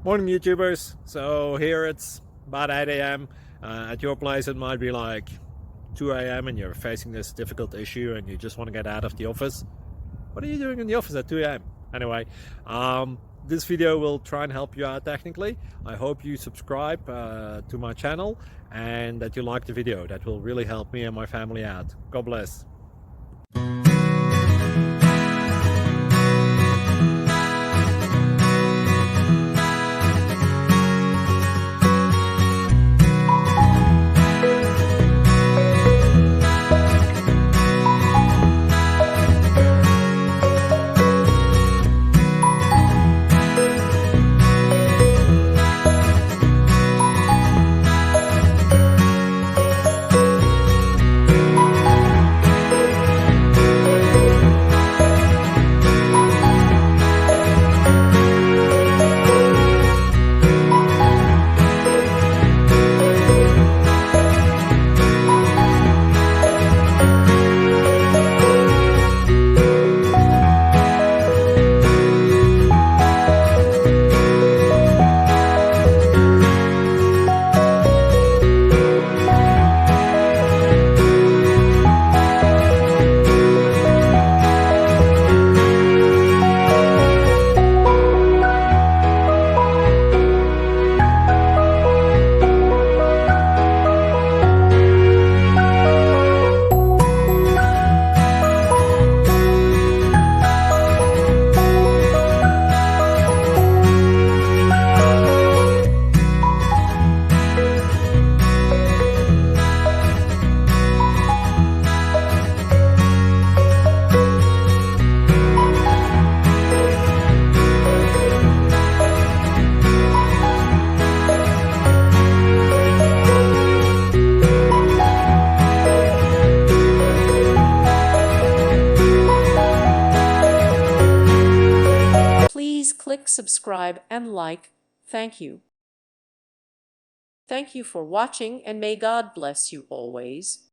Morning YouTubers. So here it's about 8 a.m. At your place it might be like 2 a.m. and you're facing this difficult issue and you just want to get out of the office. What are you doing in the office at 2 a.m.? Anyway, this video will try and help you out technically. I hope you subscribe to my channel and that you like the video. That will really help me and my family out. God bless. Please click subscribe and like. Thank you. Thank you for watching and may God bless you always.